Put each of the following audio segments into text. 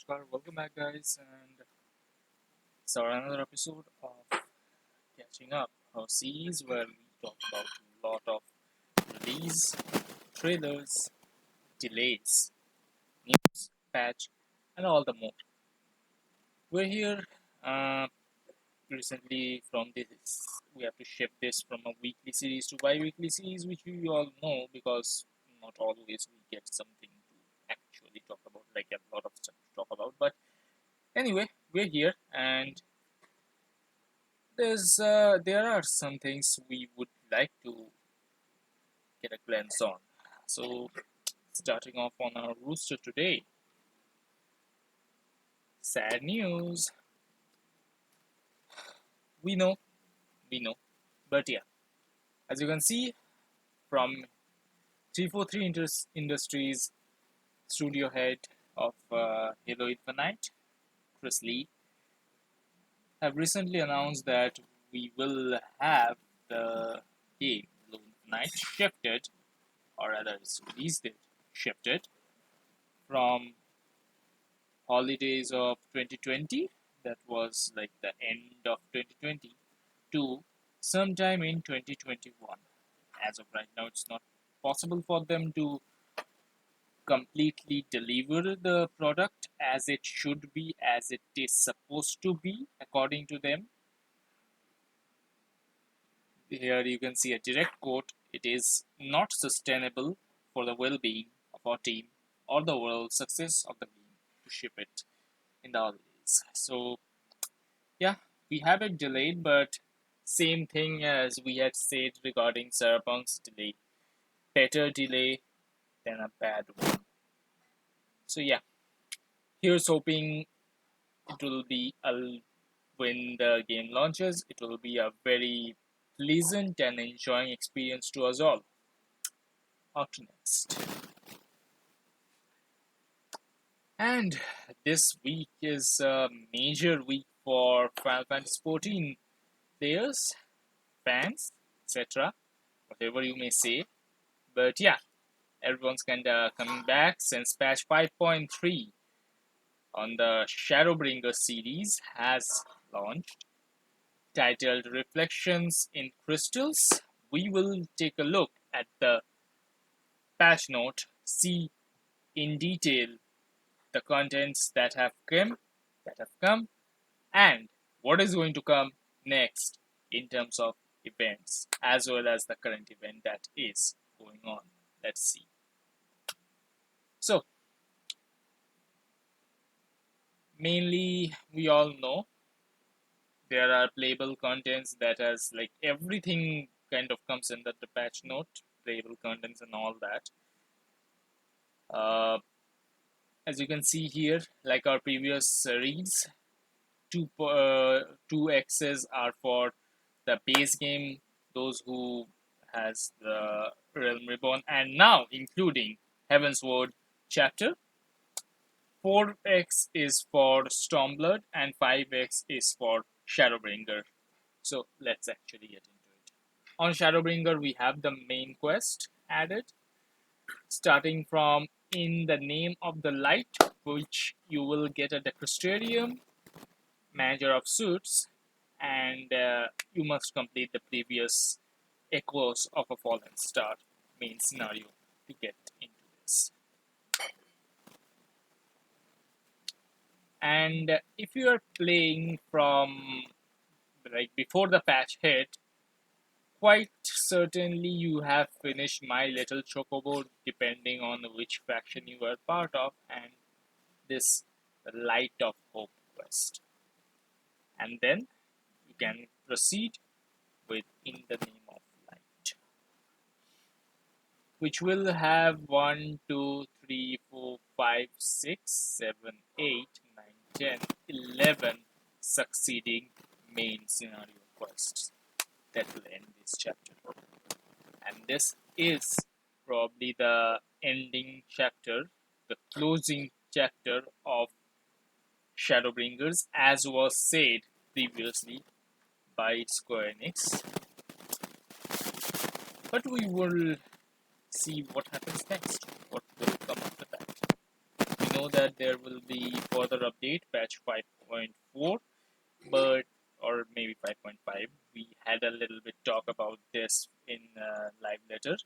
Namaskar, welcome back, guys, and it's our another episode of Catching Up, our series where we talk about a lot of release, trailers, delays, news, patch, and all the more. We're here recently from this. We have to shift this from a weekly series to bi-weekly series, which we all know because not always we get something to actually talk about, like a lot of stuff to talk about, but anyway, we're here, and there are some things we would like to get a glance on. So, starting off on our rooster today, sad news. We know, we know, but yeah, as you can see from 343 Industries studio head of Halo Infinite, Chris Lee, have recently announced that we will have the game Halo Infinite shifted, or rather, its release date shifted from holidays of 2020, that was like the end of 2020, to sometime in 2021. As of right now, it's not possible for them to completely deliver the product as it should be, as it is supposed to be, according to them. Here you can see a direct quote: "It is not sustainable for the well being of our team or the overall success of the game to ship it in the holidays." So, yeah, we have it delayed, but same thing as we had said regarding Cyberpunk's delay. Better delay than a bad one. So, yeah, here's hoping it will be when the game launches, it will be a very pleasant and enjoying experience to us all. On to next. And this week is a major week for Final Fantasy XIV players, fans, etc., whatever you may say. But yeah, everyone's kinda coming back since patch 5.3 on the Shadowbringer series has launched, titled Reflections in Crystals. We will take a look at the patch note, see in detail the contents that have come, and what is going to come next in terms of events, as well as the current event that is going on. Let's see. So, mainly, we all know there are playable contents that has like everything kind of comes under the patch note, playable contents and all that. Uh, as you can see here, like our previous reads, two X's are for the base game, those who has the Realm Reborn, and now including Heavensward chapter. 4x is for Stormblood and 5x is for Shadowbringer. So let's actually get into it. On Shadowbringer, we have the main quest added, starting from In the Name of the Light, which you will get at the Crystarium, Manager of Suits, and you must complete the previous Echoes of a Fallen Star main scenario to get into this. And if you are playing from like before the patch hit, quite certainly you have finished My Little Chocobo, depending on which faction you are part of, and this Light of Hope quest. And then you can proceed with In the Name of Light, which will have 1, 2, 3, 4, 5, 6, 7, 8, 9, 10, 11 succeeding main scenario quests that will end this chapter. And this is probably the ending chapter, the closing chapter of Shadowbringers, as was said previously by Square Enix. But we will see what happens next, what will come after that. We know know that there will be further update, patch 5.4, but or maybe 5.5. We had a little bit talk about this in live letter,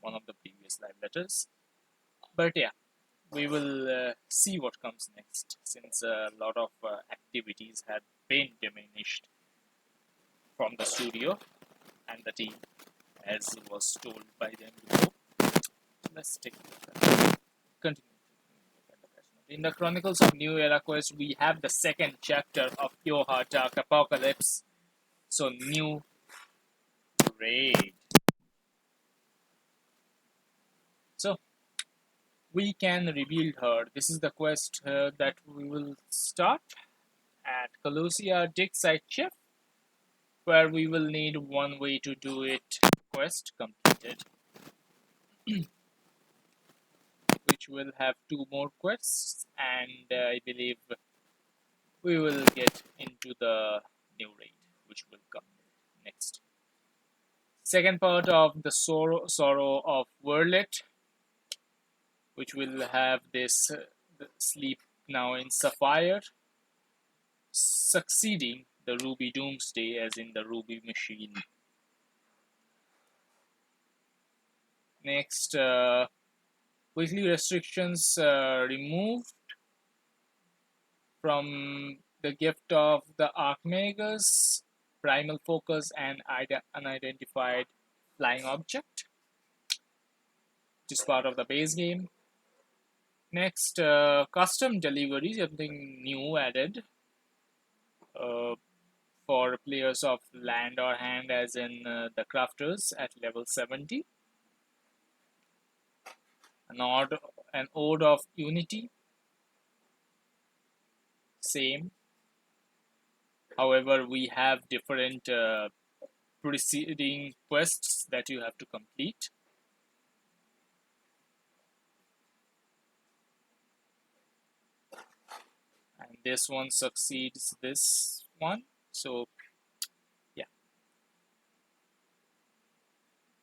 one of the previous live letters. But yeah, we will see what comes next, since a lot of activities have been diminished from the studio and the team, as was told by them before. Let's take a look at that. Continue. In the Chronicles of New Era Quest, we have the second chapter of Pure Heart Dark Apocalypse. So, new raid. So, we can rebuild her. This is the quest that we will start at Colossia Dig Site Chef, where we will need one way to do it. Quest completed. Which will have two more quests, and I believe we will get into the new raid, which will come next. Second part of the sorrow of Verlet, which will have this sleep now in Sapphire, succeeding the Ruby Doomsday, as in the Ruby machine. Next, weekly restrictions removed from the gift of the Archmagus, Primal Focus, and unidentified flying object, which is part of the base game. Next, custom delivery, something new added for players of land or hand, as in the crafters at level 70. An ode of unity, same. However, we have different preceding quests that you have to complete. And this one succeeds this one. So, yeah.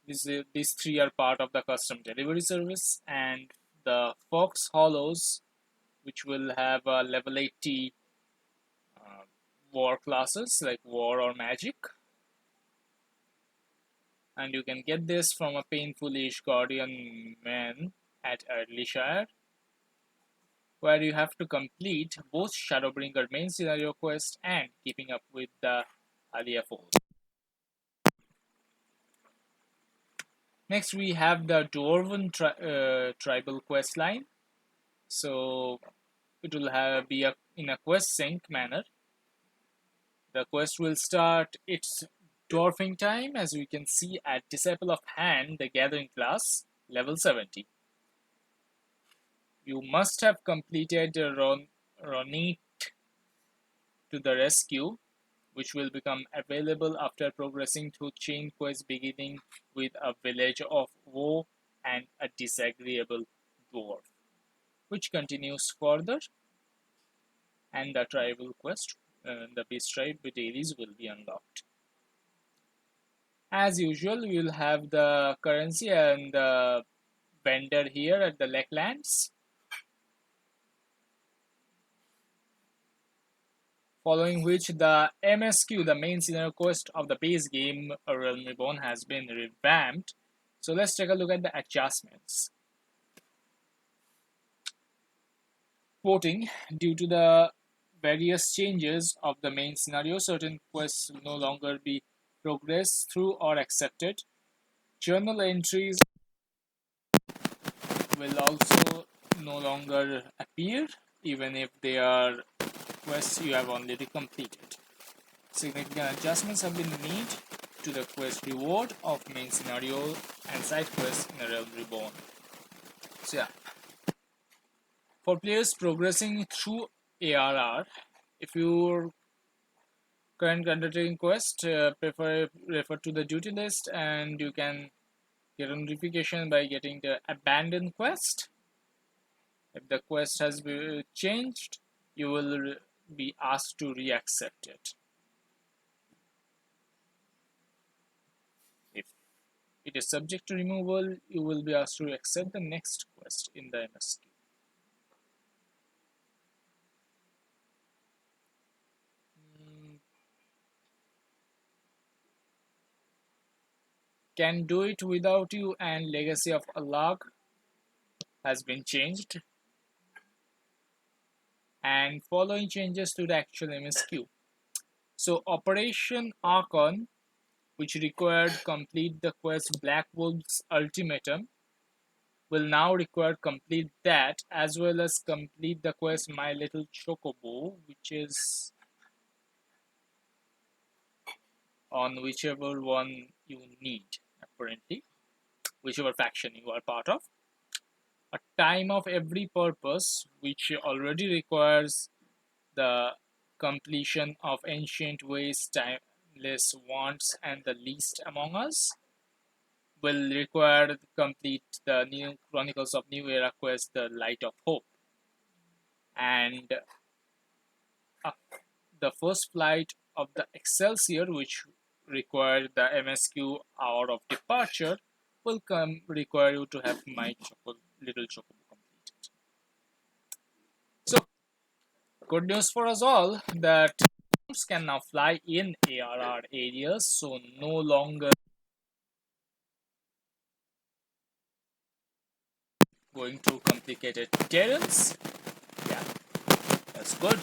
These three are part of the custom delivery service. And the Fox Hollows, which will have a level 80 war classes, like war or magic. And you can get this from a painful-ish guardian man at Earlyshire, where you have to complete both Shadowbringer main scenario quest and keeping up with the Alia Fold. Next, we have the Dwarven tribal quest line. So it will be in a quest sync manner. The quest will start its dwarfing time, as we can see, at Disciple of Hand, the Gathering class, level 70. You must have completed Ronit to the Rescue, which will become available after progressing through chain quest, beginning with a village of woe and a disagreeable dwarf, which continues further, and the tribal quest, the Beast Tribe dailies will be unlocked. As usual, we will have the currency and the vendor here at the Lakelands. Following which, the MSQ, the main scenario quest of the base game Realm Reborn, has been revamped. So let's take a look at the adjustments. Quoting, due to the various changes of the main scenario, certain quests will no longer be progressed through or accepted. Journal entries will also no longer appear, even if they are quests you have already completed. Significant adjustments have been made to the quest reward of main scenario and side quests in A Realm Reborn. So yeah, for players progressing through ARR, if you're current undertaking quest, refer to the duty list, and you can get a notification by getting the abandoned quest. If the quest has been changed, you will be asked to reaccept it. If it is subject to removal, you will be asked to accept the next quest in the MSQ. can do it without you, and legacy of a log has been changed, and following changes to the actual MSQ. So Operation Archon, which required complete the quest Black Wolf's Ultimatum, will now require complete that as well as complete the quest My Little Chocobo, which is on whichever one you need, apparently, whichever faction you are part of. A time of every purpose, which already requires the completion of Ancient Ways, Timeless Wants, and the Least Among Us, will require to complete the new Chronicles of New Era quest, The Light of Hope. And uh, the first flight of the Excelsior, which required the MSQ Hour of Departure, will require you to have My Little Chocobo completed. So, good news for us all that can now fly in ARR areas, so no longer going through complicated terrains. Yeah, that's good.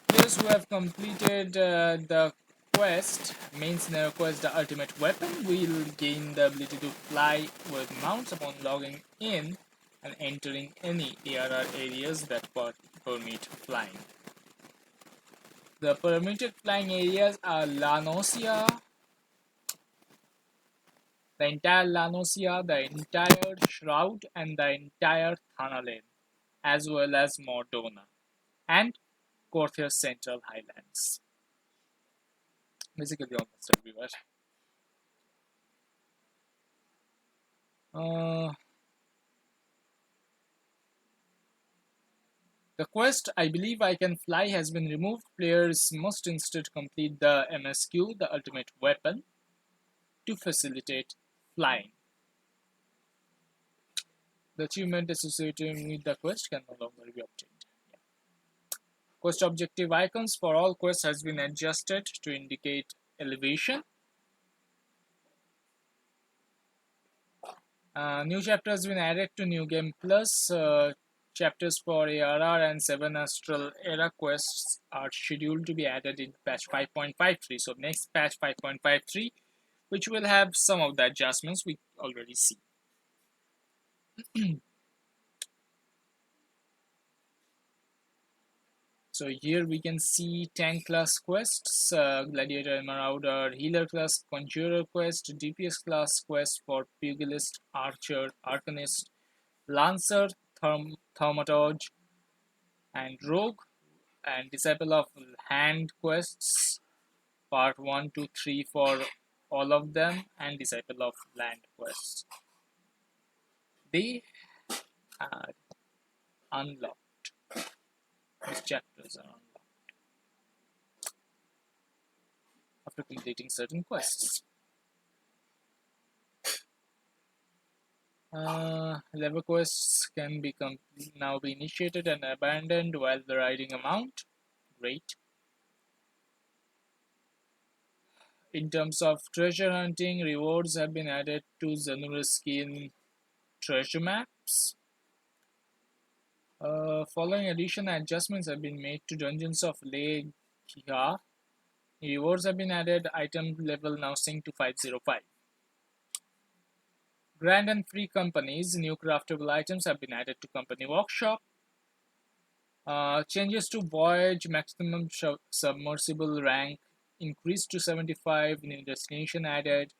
Players who have completed the quest, main scenario quest, the ultimate weapon, will gain the ability to fly with mounts upon logging in and entering any ARR areas that permit flying. The permitted flying areas are Lanosia, the entire Lanosia, the entire Shroud, and the entire Thanalan, as well as Mordona and Corthia's Central Highlands. Basically, almost everywhere. Uh, the quest I believe I can fly has been removed. Players must instead complete the MSQ, the ultimate weapon, to facilitate flying. The achievement associated with the quest can no longer be obtained. Yeah. Quest objective icons for all quests has been adjusted to indicate elevation. New chapter has been added to New Game Plus. Chapters for ARR and 7 Astral Era quests are scheduled to be added in patch 5.53. So next patch 5.53, which will have some of the adjustments we already see. So here we can see tank class quests, Gladiator and Marauder, Healer class Conjurer quest, DPS class quest for Pugilist, Archer, Arcanist, Lancer, Thaumaturge, and Rogue, and Disciple of Hand quests, part 1, 2, 3 for all of them, and Disciple of Land quests. They are unlocked. These chapters are unlocked after completing certain quests. Level quests can now be initiated and abandoned while riding a mount. Great. In terms of treasure hunting, rewards have been added to Zanuraskin treasure maps. Following addition and adjustments have been made to Dungeons of Legia. Rewards have been added. Item level now synced to 505. Grand and free companies. New craftable items have been added to Company Workshop. Changes to Voyage maximum submersible rank increased to 75. New destination added.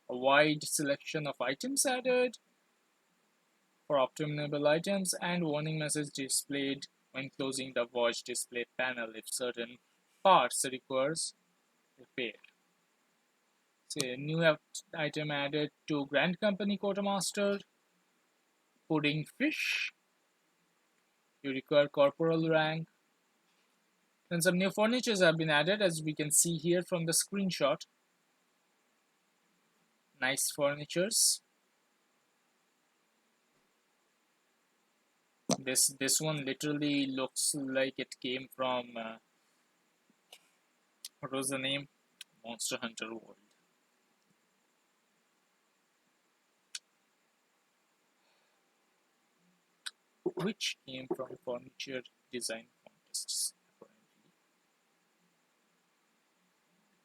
A wide selection of items added for obtainable items, and warning message displayed when closing the Voyage display panel if certain parts requires repair. So a new item added to Grand Company Quartermaster. Pudding Fish. You require corporal rank. Then some new furnitures have been added, as we can see here from the screenshot. Nice furnitures. This one literally looks like it came from what was the name? Monster Hunter World. which came from furniture design contests, apparently.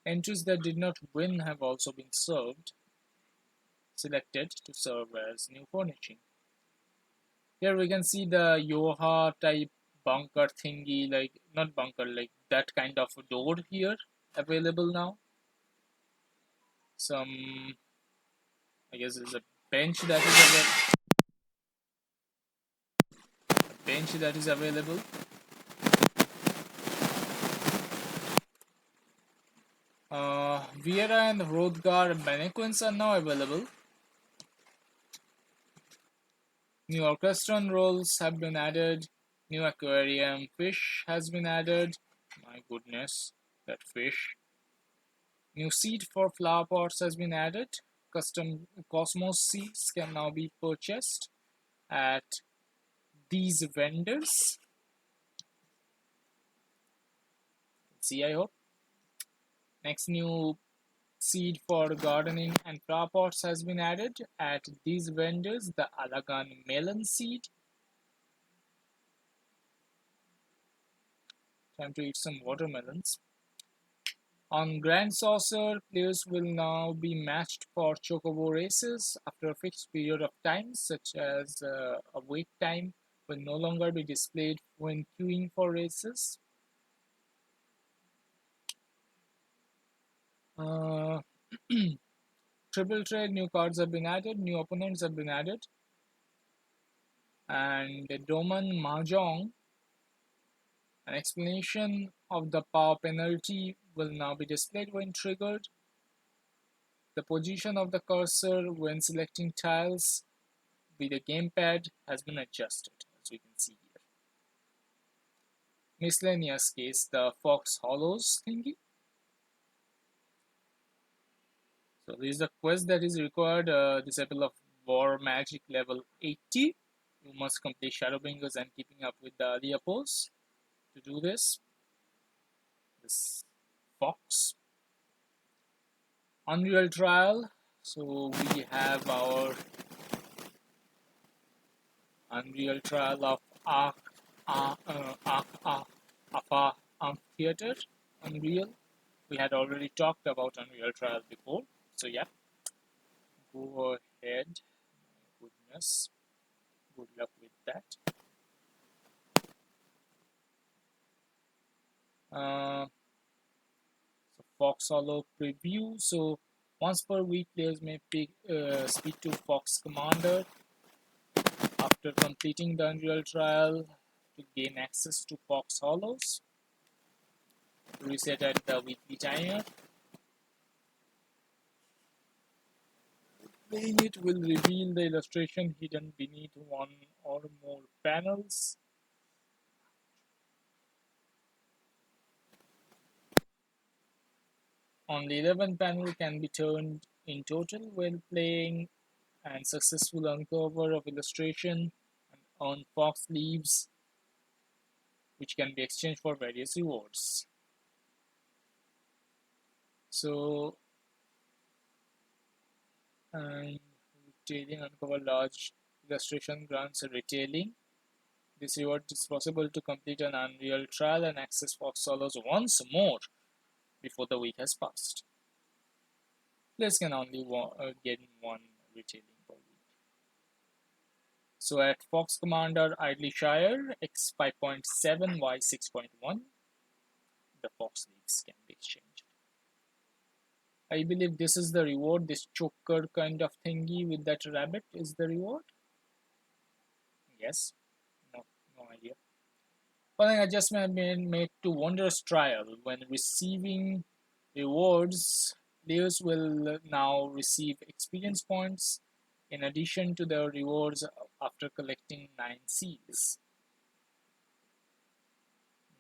Entries that did not win have also been selected to serve as new furnishing. Here we can see the Yoha type bunker thingy, like not bunker, like that kind of door here available now. Some, I guess, is a bench that is available. Viera and Hrothgar mannequins are now available. New orchestron rolls have been added. New aquarium fish has been added. My goodness, that fish. New seed for flower pots has been added. Custom Cosmos seeds can now be purchased at these vendors. See, I hope. Next new seed for gardening and flower pots has been added at these vendors. The Alagan melon seed. Time to eat some watermelons. On Grand Saucer, players will now be matched for Chocobo races after a fixed period of time, such as a wait time will no longer be displayed when queuing for races. Uh, Triple Trade, new cards have been added, new opponents have been added, and Doman Mahjong, an explanation of the power penalty will now be displayed when triggered. The position of the cursor when selecting tiles with the gamepad has been adjusted, as we can see here. Miscellaneous case, the Fox Hollows thingy. So this is the quest that is required, Disciple of War Magic level 80. You must complete Shadowbringers and keeping up with the earlier pose to do this. This Fox. Unreal Trial. So we have our Unreal Trial of Amphitheater. Unreal. We had already talked about Unreal Trial before. So yeah, go ahead. My goodness. Good luck with that. So Fox Hollow preview. So once per week, players may speak to Fox Commander after completing the Unreal Trial to gain access to Fox Hollows. Reset at the weekly timer. Playing it will reveal the illustration hidden beneath one or more panels. Only 11 panels can be turned in total while playing, and successful uncover of illustration and earn Fox leaves, which can be exchanged for various rewards. So, and retailing uncover large illustration grants a retailing. This reward is possible to complete an Unreal Trial and access Fox Solos once more before the week has passed. Players can only get one retailing per week. So at Fox Commander Idly Shire X 5.7 Y 6.1, the Fox leaves can be exchanged. I believe this is the reward, this choker kind of thingy with that rabbit is the reward. Yes, no idea. Following adjustment have been made to Wondrous Trial. When receiving rewards, players will now receive experience points in addition to the rewards after collecting 9 seals.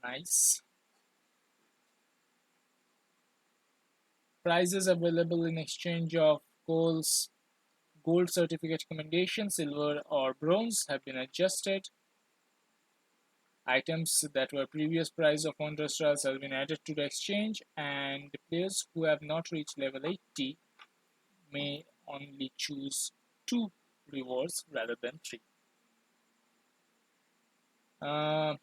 Nice. Prizes available in exchange of gold certificate commendation, silver or bronze have been adjusted. Items that were previous price of Wondrous Trials have been added to the exchange, and players who have not reached level 80 may only choose 2 rewards rather than 3. Uh,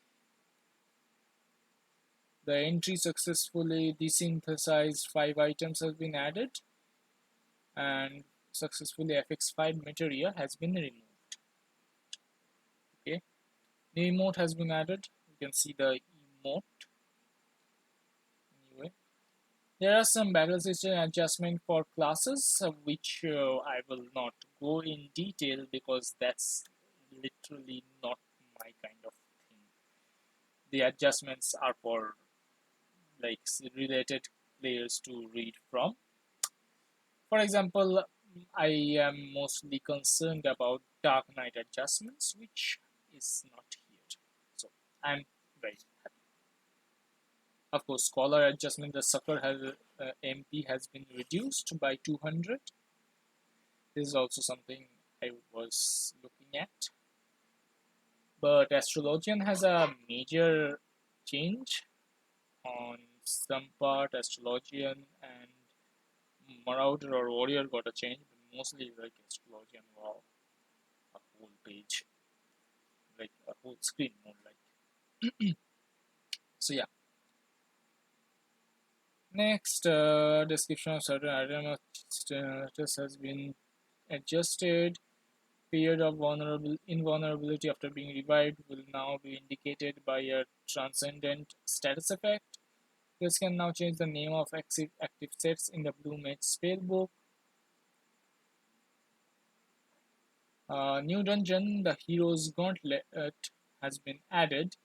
the entry successfully desynthesized 5 items has been added, and successfully FX5 material has been removed. Okay, new emote has been added. You can see the emote. Anyway, there are some battle system adjustment for classes, which I will not go in detail because that's literally not my kind of thing. The adjustments are for like related players to read from. For example, I am mostly concerned about Dark Knight adjustments, which is not here. So I'm very happy. Of course, Scholar adjustment, the Sucker has MP has been reduced by 200. This is also something I was looking at. But Astrologian has a major change on some part. Astrologian and Marauder or Warrior got a change, but mostly like Astrologian, wow, a whole page, like a whole screen more like. So yeah. Next, description of certain item status has been adjusted. Period of invulnerability after being revived will now be indicated by a transcendent status effect. This can now change the name of active sets in the Blue Mage spellbook. New dungeon, the Hero's Gauntlet, has been added,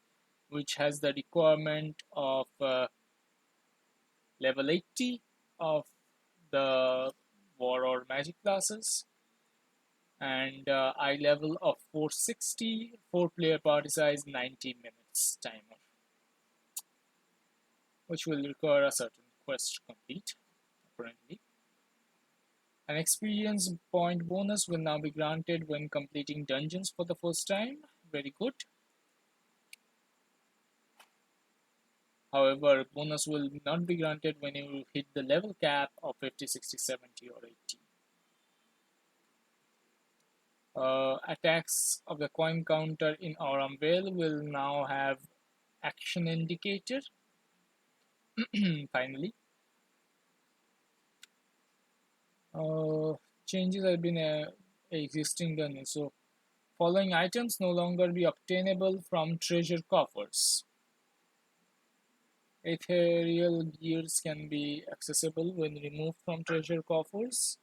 which has the requirement of level 80 of the War or Magic classes and eye level of 460, 4-player party size, 90 minutes timer, which will require a certain quest to complete, apparently. An experience point bonus will now be granted when completing dungeons for the first time. Very good. However, bonus will not be granted when you hit the level cap of 50, 60, 70, or 80. Attacks of the coin counter in Aurum Vale will now have action indicator. Finally, uh, changes have been existing done. So, following items no longer be obtainable from treasure coffers. Ethereal gears can be accessible when removed from treasure coffers.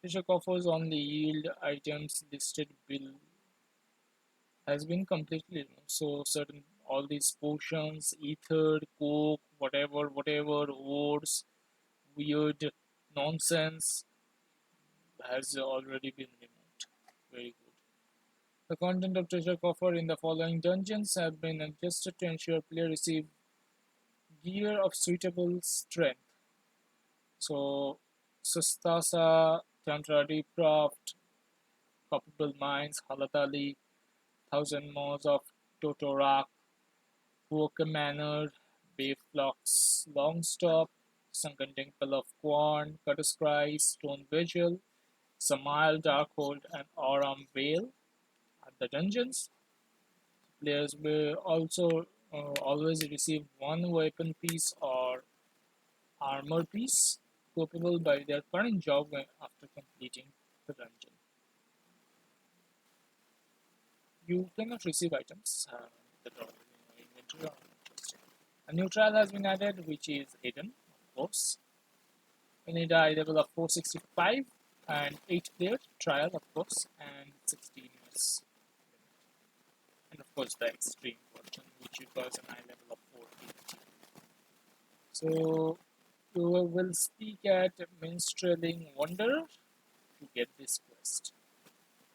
Treasure coffers only yield items listed below has been completely removed. So certain all these potions, ether, coke, whatever, words, weird nonsense has already been removed. Very good. The content of treasure coffer in the following dungeons have been adjusted to ensure player receive gear of suitable strength. So Sustasa, Temporary Craft, Culpable Mines, Halatali, Thousand Moors of Totorak, Walker Manor, Bayflox, Longstop, Sunken Temple of Quorn, Curtis Cry, Stone Vigil, Samael Darkhold, and Aurum Vale are the dungeons. Players will also always receive one weapon piece or armor piece, equipable by their current job after completing the dungeon. You cannot receive items that are in your inventory or interesting. A new trial has been added, which is hidden, of course. We need a level of 465 and 8 player trial, of course, and 60 minutes. And of course, the extreme version, which requires an eye level of 480. So, you will speak at Minstrelling Wanderer to get this quest,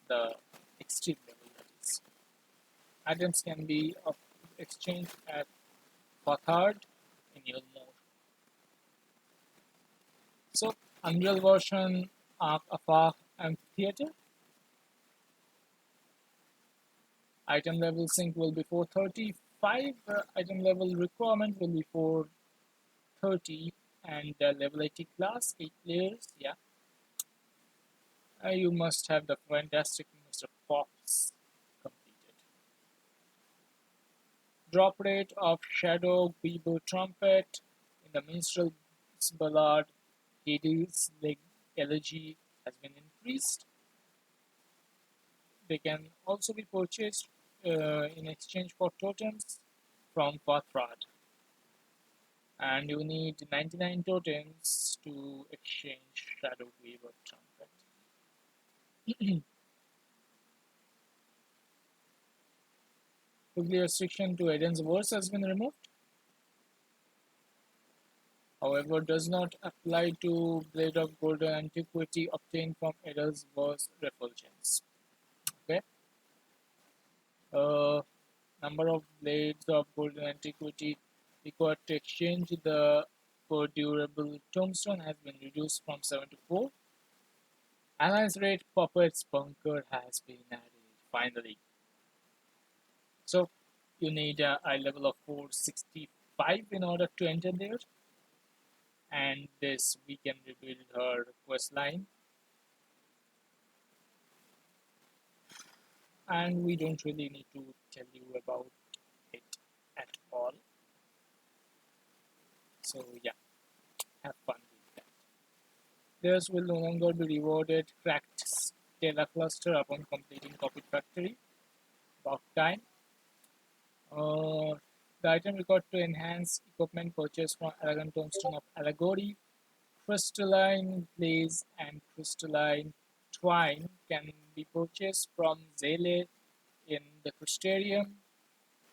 the extreme level that is. Items can be exchanged at Pathard in Yulmore. So, Unreal version of Afah Amphitheater. Item level sync will be 435. Item level requirement will be 430. And level 80 class, 8 players. Yeah. You must have the fantastic Mr. Fox completed. drop rate of Shadow Weaver Trumpet in the minstrel's ballad Hades' Elegy has been increased. They can also be purchased in exchange for totems from Pathrad, and you need 99 totems to exchange Shadow Weaver Trumpet. The restriction to Eden's verse has been removed. However, does not apply to Blade of Golden Antiquity obtained from Eden's verse refulgence. Okay. Number of blades of golden antiquity required to exchange the perdurable tombstone has been reduced from 7 to 4. Alliance rate puppets bunker has been added finally. So you need a eye level of 465 in order to enter there, and this we can rebuild her quest line, and we don't really need to tell you about it at all. So yeah, have fun with that. Players will no longer be rewarded cracked Stella cluster upon completing Copy Factory. About time. The item required to enhance equipment purchased from Elegant Tombstone of Allegory, Crystalline Blaze, and Crystalline Twine can be purchased from Zele in the Crystarium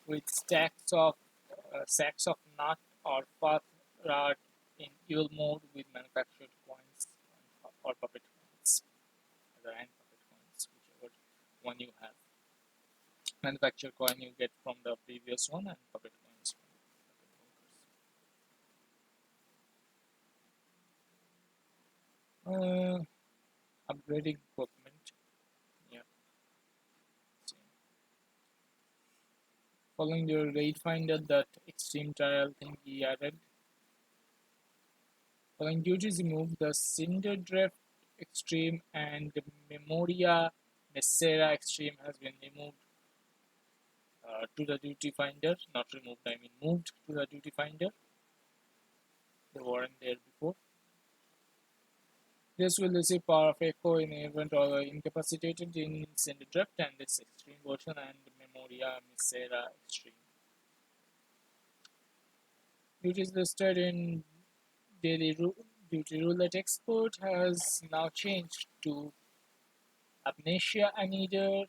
with sacks of nut or path rod in evil mode with manufactured coins or puppet coins, and puppet coins, whichever one you have. Manufactured coin you get from the previous one, and puppet coins from puppet bunkers. Upgrading equipment. Yeah. Same. Following your raid finder, that extreme trial thing he added. Following duties removed, the Cinder Drift Extreme and Memoria Messera Extreme has been removed to the duty finder. Not removed, I mean moved to the duty finder. They weren't there before. This will receive power of echo in event or incapacitated in Cinder Drift and its extreme version and Memoria Messera Extreme. Duties listed in Daily Duty Roulette Expert has now changed to Amnesia Annihilator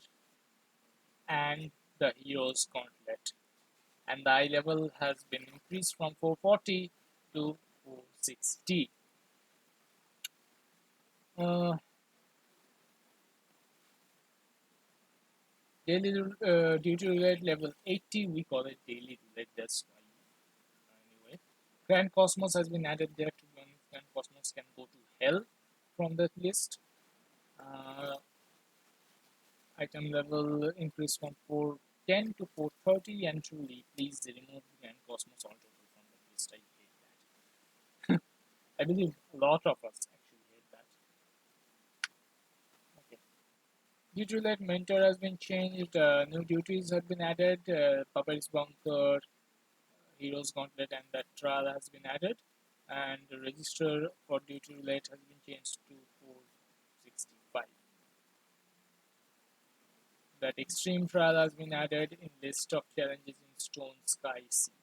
and the Hero's Gauntlet, and the eye level has been increased from 440 to 460. Daily Duty Roulette level 80, we call it Daily Roulette, that's why. Anyway, Grand Cosmos has been added there to when Grand Cosmos can go to hell from that list. Item level increased from 410 to 430, and truly, please remove Grand Cosmos altogether from the list. I hate that. I believe a lot of us actually hate that. Okay. Duty Roulette Mentor has been changed, new duties have been added, Puppet's Bunker, Hero's Gauntlet, and that trial has been added, and the register for Duty Roulette has been changed to 465. That extreme trial has been added in list of challenges in Stone Sky Sea.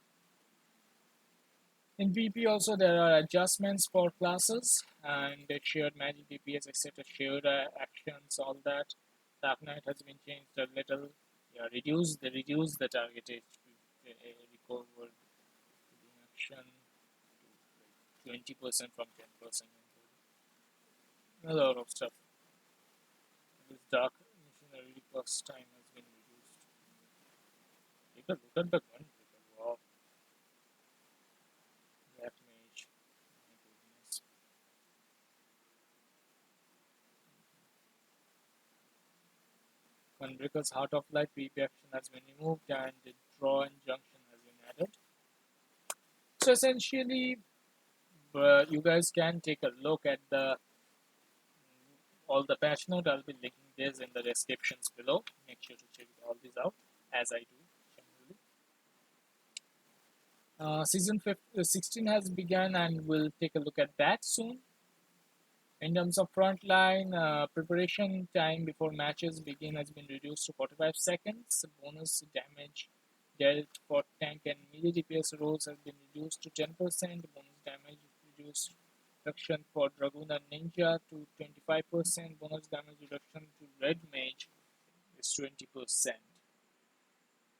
In VP also there are adjustments for classes and shared magic DPS, etc. Shared actions, all that. Dark Knight has been changed a little. Yeah, reduce the target HP recovered action to 20% from 10%. A lot of stuff. This dark missionary cost time has been reduced. Take a look at the gun. Wow. Black mage. My goodness. Gunbreaker's Heart of Light PP action has been removed and the draw and junction has been added. So essentially, you guys can take a look at the all the patch note. I'll be linking this in the descriptions below. Make sure to check all these out as I do generally. Season 16 has begun, and we'll take a look at that soon. In terms of frontline, preparation time before matches begin has been reduced to 45 seconds. Bonus damage dealt for tank and melee DPS roles has been reduced to 10%. Bonus damage reduction for Dragoon and Ninja to 25%. Bonus damage reduction to Red Mage is 20%.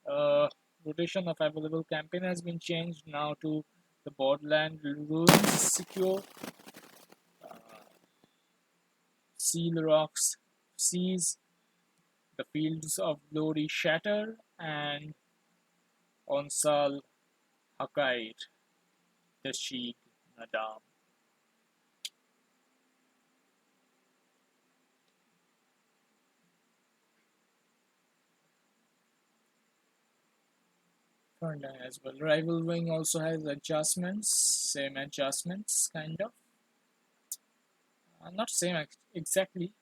Uh, Rotation of available campaign has been changed now to the Borderland Ruins Secure, uh, Seal Rocks Seas, the Fields of Glory Shatter, and Onsal Hakair, the Sheikh Nadam. Frontline as well. Rival Wing also has adjustments, same adjustments, kind of. Not same exactly.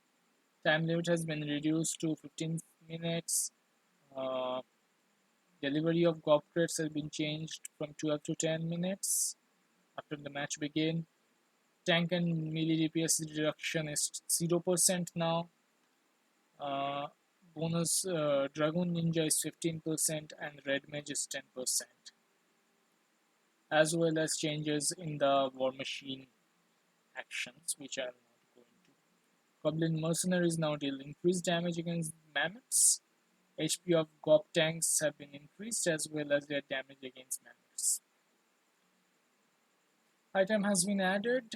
Time limit has been reduced to 15 minutes. Uh, Delivery of gob crates has been changed from 12 to 10 minutes after the match begin. Tank and melee DPS reduction is 0% now. Uh, Bonus Dragoon Ninja is 15% and Red Mage is 10%. As well as changes in the War Machine actions, which I am not going to. Goblin Mercenaries now deal increased damage against mammoths. HP of Gob tanks have been increased as well as their damage against mammoths. Item has been added.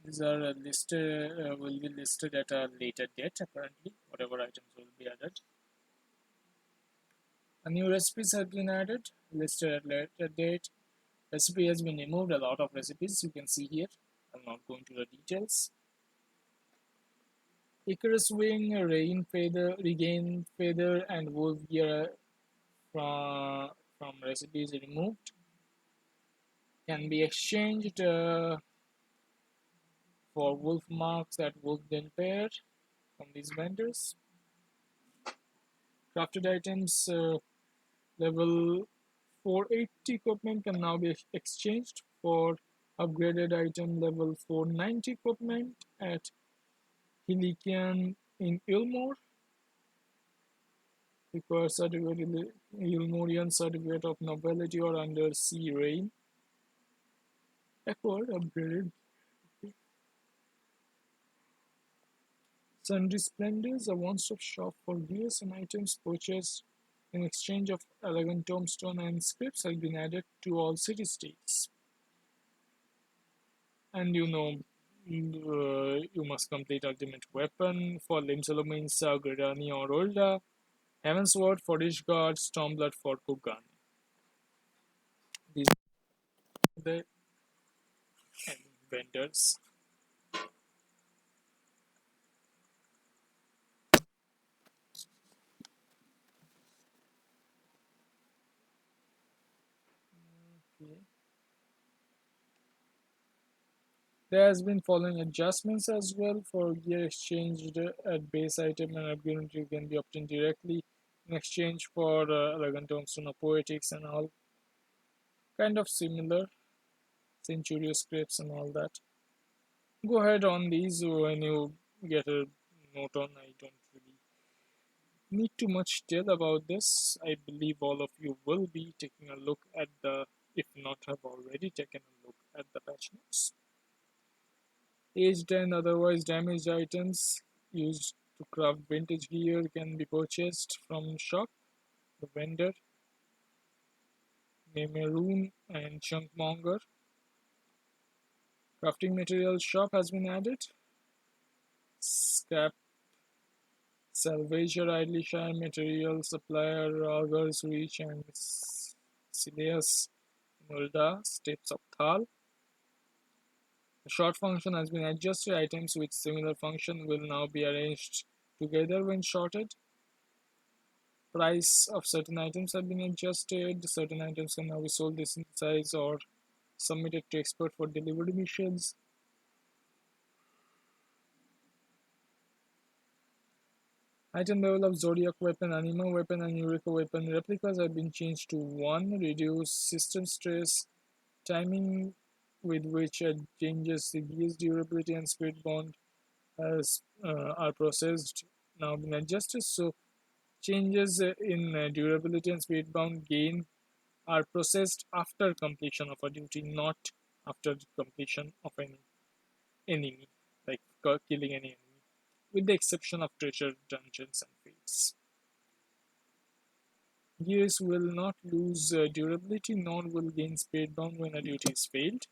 These are listed, will be listed at a later date apparently, whatever items will be added. A new recipes have been added, listed at later date. Recipe has been removed, a lot of recipes you can see here. I'm not going to the details. Icarus Wing, Rain Feather, Regain Feather, and Wolf Gear from recipes removed. Can be exchanged for wolf marks at Wolfden Pair from these vendors. Crafted items level 480 equipment can now be exchanged for upgraded item level 490 equipment at Helikian in Ilmore. Requires certificate Ilmorian certificate of nobility or undersea reign. Acquired upgraded. Sundry Splendors, a one-stop shop for gears and items purchased in exchange of elegant tombstone and scripts has been added to all city-states. And you must complete Ultimate Weapon for Limsalomins, Gridani or Ulda, Heaven's Word for Ishgard, Stormblood for Kugani. These are the vendors. Okay. There has been following adjustments as well for gear exchanged at base item and upgrade can be obtained directly in exchange for elegant tombstone of poetics and all. Kind of similar, centurio scripts and all that. Go ahead on these when you get a note on. I don't really need too much tell about this. I believe all of you will be taking a look at the, if not have already taken a look at the patch notes. Aged and otherwise damaged items used to craft vintage gear can be purchased from shop, the vendor, Nemeroon and Chunkmonger. Crafting materials shop has been added. Scrap Salvager, Idleshire material supplier, Augur's Reach and Sileus Nulda, Steps of Thal. The short function has been adjusted. Items with similar function will now be arranged together when shorted. Price of certain items have been adjusted. Certain items can now be sold in size or submitted to expert for delivery missions. Item level of Zodiac weapon, Anima weapon, and Eureka weapon replicas have been changed to 1. Reduce system stress. Timing with which it changes the gear's durability and speed bond are processed now been adjusted. So changes in durability and speed bound gain are processed after completion of a duty, not after completion of any enemy, like killing any enemy, with the exception of treasure dungeons and fates. Gears will not lose durability nor will gain speed bound when a duty is failed.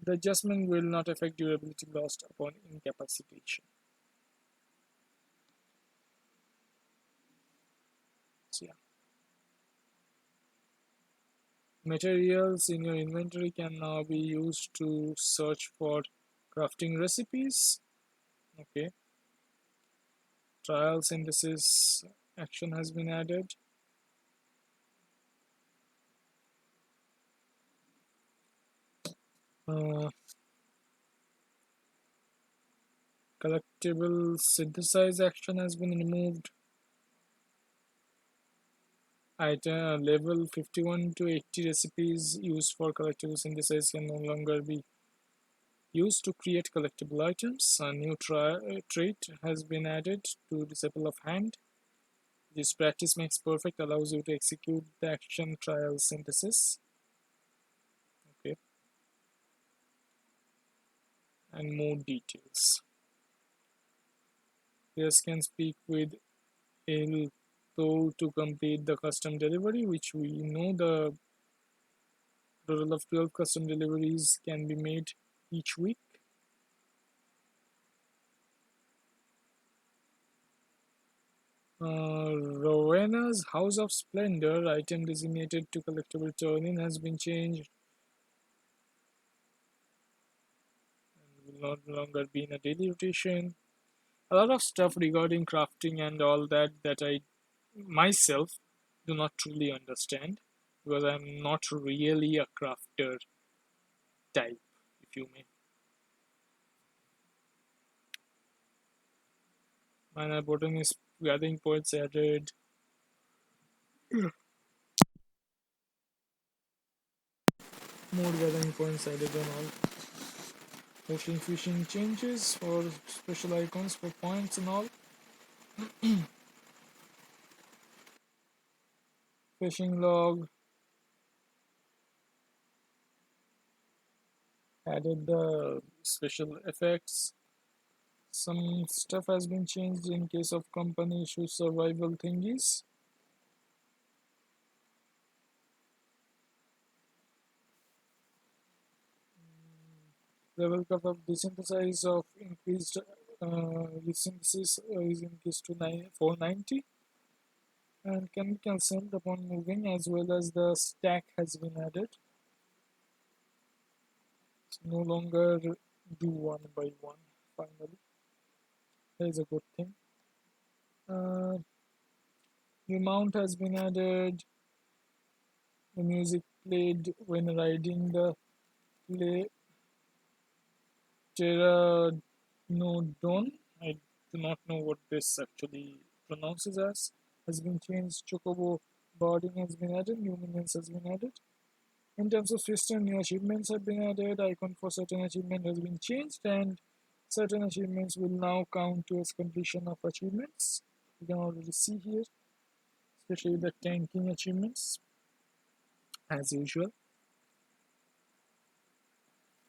The adjustment will not affect durability lost upon incapacitation. So yeah, materials in your inventory can now be used to search for crafting recipes. Okay, trial synthesis action has been added. Uh, collectible synthesize action has been removed. Item level 51 to 80 recipes used for collectible synthesis can no longer be used to create collectible items. A new trait has been added to Disciple of Hand. This practice makes perfect, allows you to execute the action trial synthesis. Okay, and more details. Players can speak with Il to complete the custom delivery, which we know the total of 12 custom deliveries can be made each week. Rowena's House of Splendor item designated to collectible turn-in has been changed and will no longer be in a daily rotation. A lot of stuff regarding crafting and all that I myself do not truly understand because I'm not really a crafter type, if you may. Minor botanist gathering points added. More gathering points added and all. Fishing changes for special icons for points and all. Fishing log added the special effects. Some stuff has been changed in case of company issue survival thingies. Level cup of desynthesize of increased desynthesis is increased to 490 and can be cancelled upon moving, as well as the stack has been added. It's no longer do one by one finally. That is a good thing. Uh, the mount has been added. The music played when riding the play Pteranodon. I do not know what this actually pronounces as. Has been changed. Chocobo boarding has been added. New minions has been added. In terms of system, new achievements have been added. Icon for certain achievement has been changed, and certain achievements will now count towards completion of achievements. You can already see here, especially the tanking achievements, as usual.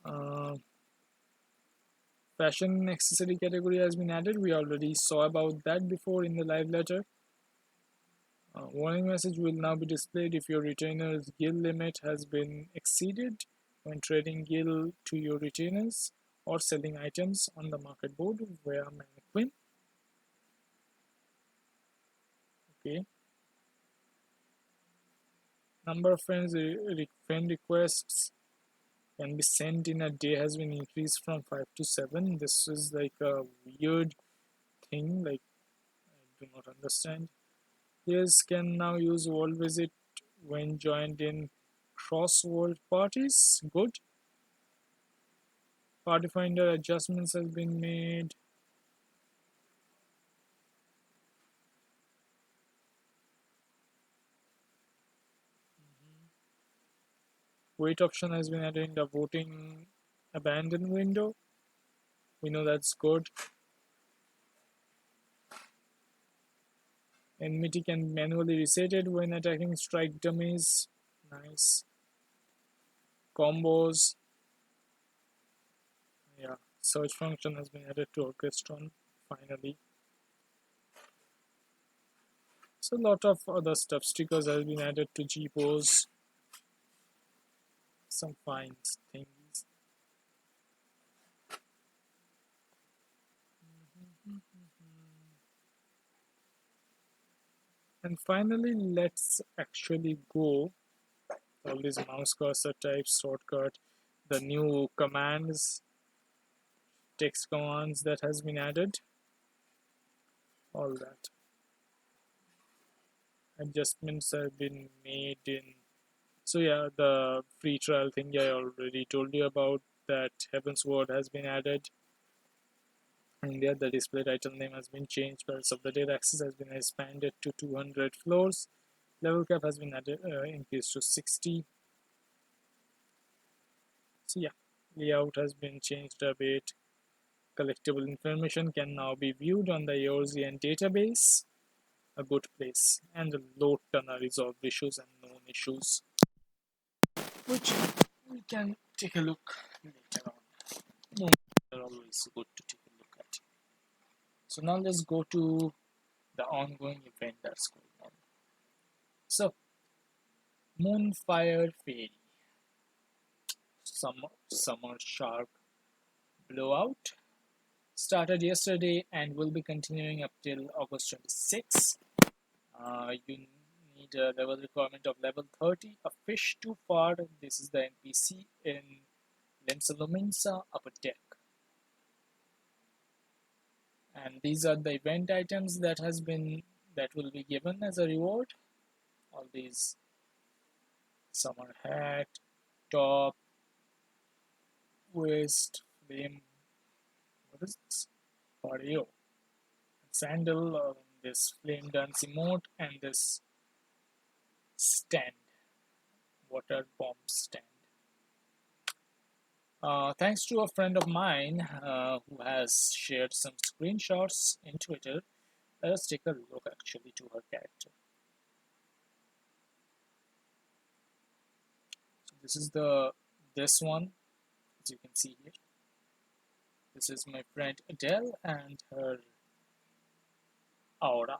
Uh, Fashion accessory category has been added. We already saw about that before in the live letter. Warning message will now be displayed if your retainer's guild limit has been exceeded when trading guild to your retainers or selling items on the market board via mannequin. Okay. Number of friend requests can be sent in a day has been increased from 5 to 7. This is like a weird thing, like I do not understand. Players can now use World Visit when joined in cross-world parties. Good. Party Finder adjustments has been made. Wait option has been added in the voting abandon window. We know that's good. Enmity can manually reset it when attacking strike dummies. Nice. Combos. Yeah. Search function has been added to Orchestron finally. So a lot of other stuff. Stickers has been added to G-Pose. Some fine things. And finally, let's actually go all these mouse cursor types, shortcut, the new commands, text commands that has been added, all that. Adjustments have been made in. So yeah, the free trial thing I already told you about, that Heaven's Word has been added. And yeah, the display title name has been changed, Pulse of the Dead access has been expanded to 200 floors. Level cap has been added, increased to 60. So yeah, layout has been changed a bit. Collectible information can now be viewed on the Eorzean database, a good place, and a low ton of resolved issues and known issues, which we can take a look later on. No, they're always good to take a look at. So now let's go to the ongoing event that's going on. So, Moonfire Fairy, Summer Shark Blowout, started yesterday and will be continuing up till August 26. You need a level requirement of level 30. A fish too far. This is the NPC in Lemsalominsa Upper Deck. And these are the event items that will be given as a reward. All these summer hat, top, waist, flame. What is this? Pareo. Sandal, this flame dance emote, and this stand, water bomb stand. Thanks to a friend of mine who has shared some screenshots in Twitter, let us take a look actually to her character. So this one, as you can see here. This is my friend Adele and her aura.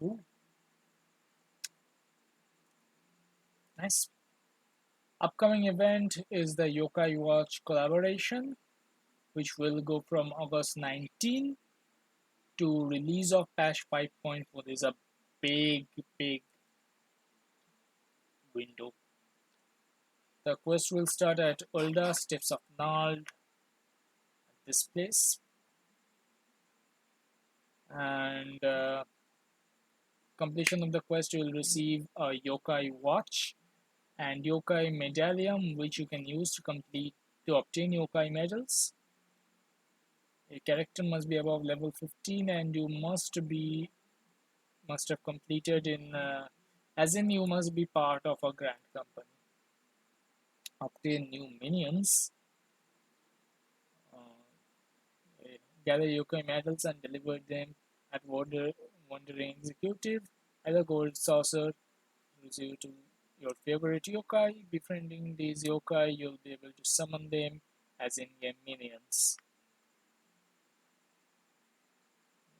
Ooh, nice. Upcoming event is the Yokai Watch collaboration, which will go from August 19 to release of patch 5.4. There's a big window. The quest will start at Ulda Steps of Nald, this place, and completion of the quest, you will receive a Yokai Watch and Yokai Medallion, which you can use to obtain Yokai medals. A character must be above level 15, and you must have completed as in you must be part of a grand company. Obtain new minions. Gather yokai medals and deliver them at Wandering Executive. As a gold saucer, receive to your favorite yokai. Befriending these yokai, you'll be able to summon them as in-game minions.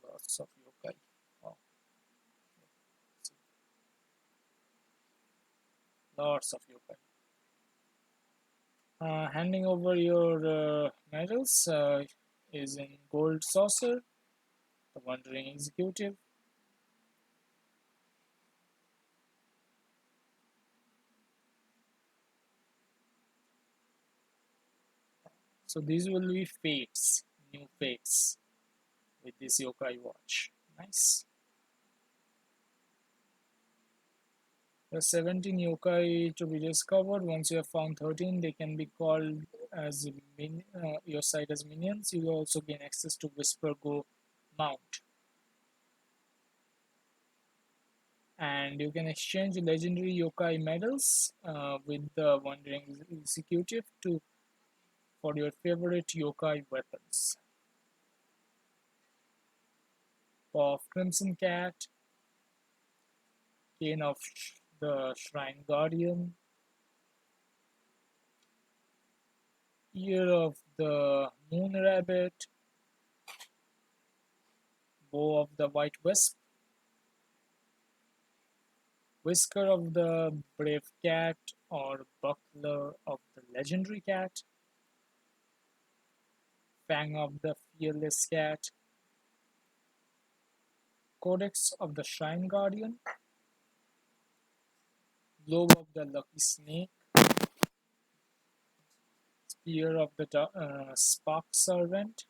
Lots of yokai. Oh, lots of yokai. Handing over your medals is in Gold Saucer, the Wandering Executive. So these will be fates, new fates with this yokai watch. Nice. There are 17 yokai to be discovered. Once you have found 13, they can be called as your side as minions. You will also gain access to Whisper Go Mount. And you can exchange legendary yokai medals with the Wandering Executive for your favorite yokai weapons. Paw of Crimson Cat, Cane of the Shrine Guardian, Ear of the Moon Rabbit, Bow of the White Wisp, Whisker of the Brave Cat or Buckler of the Legendary Cat, Fang of the Fearless Cat, Codex of the Shrine Guardian, Globe of the Lucky Snake, Spear of the Spark Serpent.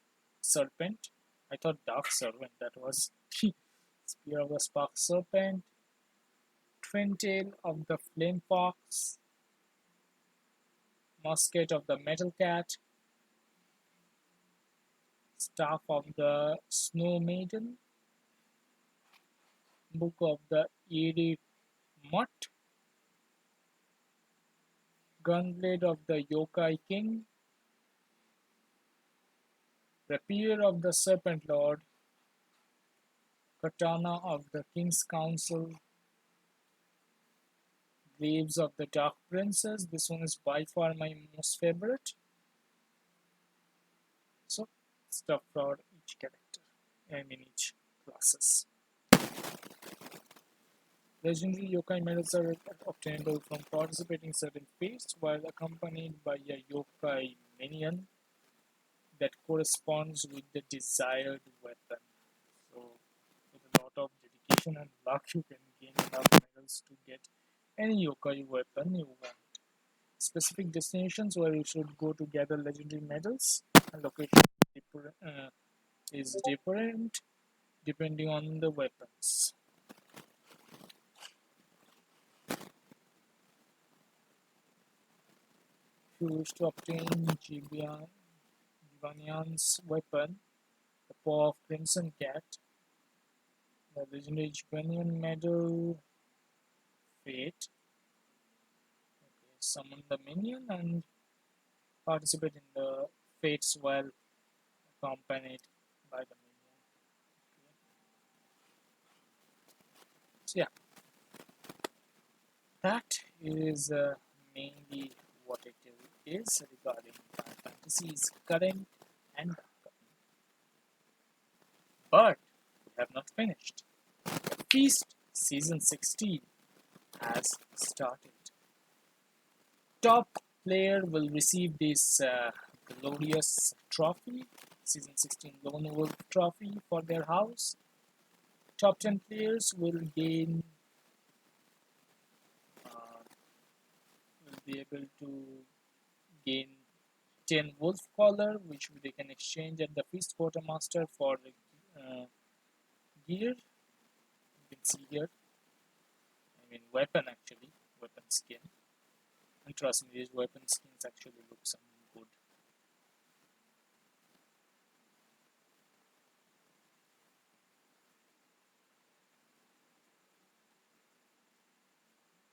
I thought Dark Servant, that was. Spear of the Spark Serpent, Twin Tail of the Flame Fox, Musket of the Metal Cat, Staff of the Snow Maiden, Book of the Eerie Mutt, Gunblade of the Yokai King, Rapier of the Serpent Lord, Katana of the King's Council, Graves of the Dark Princess. This one is by far my most favorite. So, stuff for each character, each classes. Legendary yokai medals are obtainable from participating certain fates while accompanied by a yokai minion that corresponds with the desired weapon. So, with a lot of dedication and luck, you can gain enough medals to get any yokai weapon you want. Specific destinations where you should go to gather legendary medals and location is different depending on the weapons. If you wish to obtain Jivanyan's weapon, the Paw of Crimson Cat, the legendary Jivanyan medal, Fate, okay, summon the minion and participate in the fates while accompanied by the minion. Okay. So yeah, that is mainly what it is regarding Final Fantasy's current and upcoming. But we have not finished. The Feast Season 16 has started. Top player will receive this glorious trophy, Season 16 Lone Wolf Trophy for their house. Top 10 players will be able to gain 10 Wolf Collar, which they can exchange at the Feast Quartermaster for gear. You can see here, weapon actually, weapon skin. And trust me, these weapon skins actually look some good.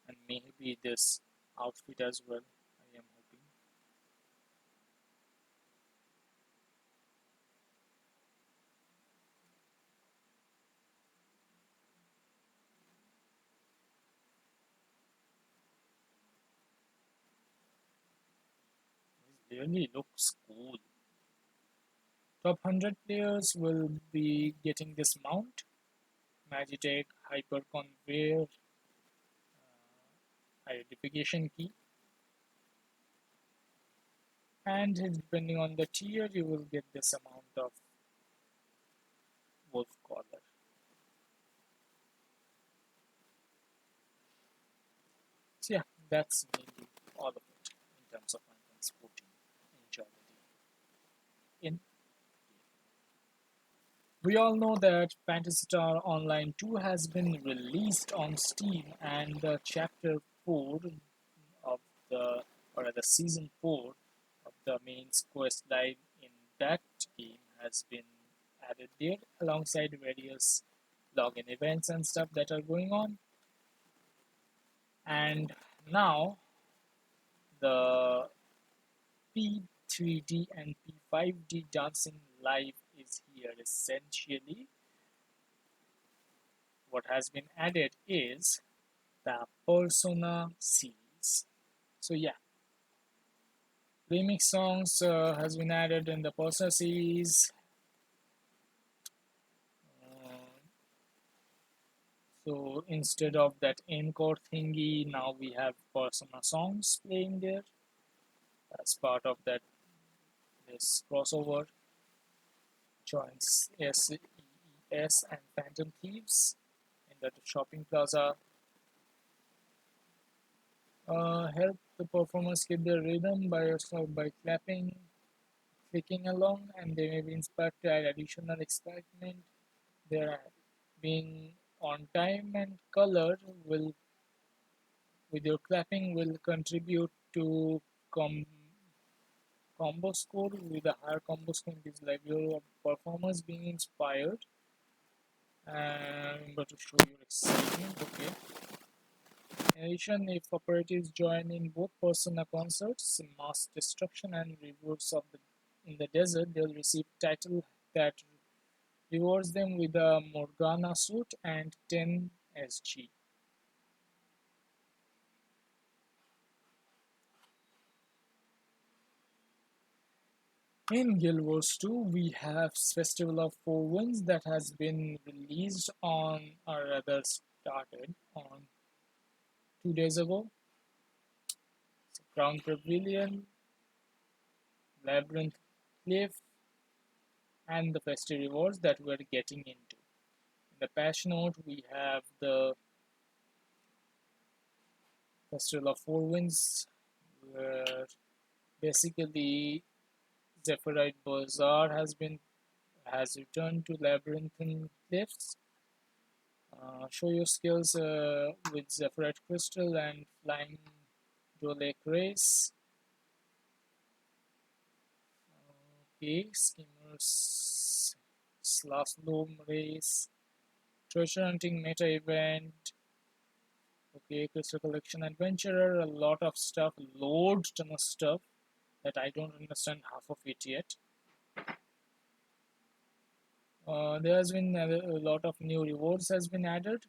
And maybe this outfit as well, I am hoping. This really looks cool. Top 100 players will be getting this mount, Magitech Hyper Conveyor identification key, and depending on the tier you will get this amount of Wolf Collar. So yeah, that's mainly all of it in terms of Final Fantasy 14. Enjoy the day in We all know that Phantasy Star Online 2 has been released on Steam, and the chapter 4 of the, or rather season 4 of the main quest line in that game has been added there alongside various login events and stuff that are going on. And now the P3D and P5D dancing live is here. Essentially, what has been added is the Persona series. So yeah, remix songs has been added in the Persona series. Uh, so instead of that encore thingy, now we have Persona songs playing there as part of that this crossover. Joins SES and Phantom Thieves in the shopping plaza. Help the performers keep their rhythm by yourself by clapping, clicking along, and they may be inspired to add additional excitement. Their being on time and color will, with your clapping, will contribute to com- combo score. With a higher combo score, it is like your performers being inspired. I'm about to show you excitement. Okay. In addition, if operatives join in both Persona concerts, Mass Destruction and Rewards of the in the Desert, they'll receive title that rewards them with a Morgana suit and 10 SG. In Guild Wars 2, we have Festival of Four Winds that has been released on, or rather started on 2 days ago. So Crown Pavilion, Labyrinth Cliff, and the festive rewards that we're getting into. In the patch note, we have the Festival of Four Winds, where basically Zephyrite Bazaar has returned to Labyrinthine Cliffs. Show your skills with Zephyrite Crystal and Flying Dole Race. Okay, Skimmers Slalom Race, Treasure Hunting Meta Event. Okay, Crystal Collection Adventurer, a lot of stuff, load ton of stuff that I don't understand half of it yet. There has been a lot of new rewards has been added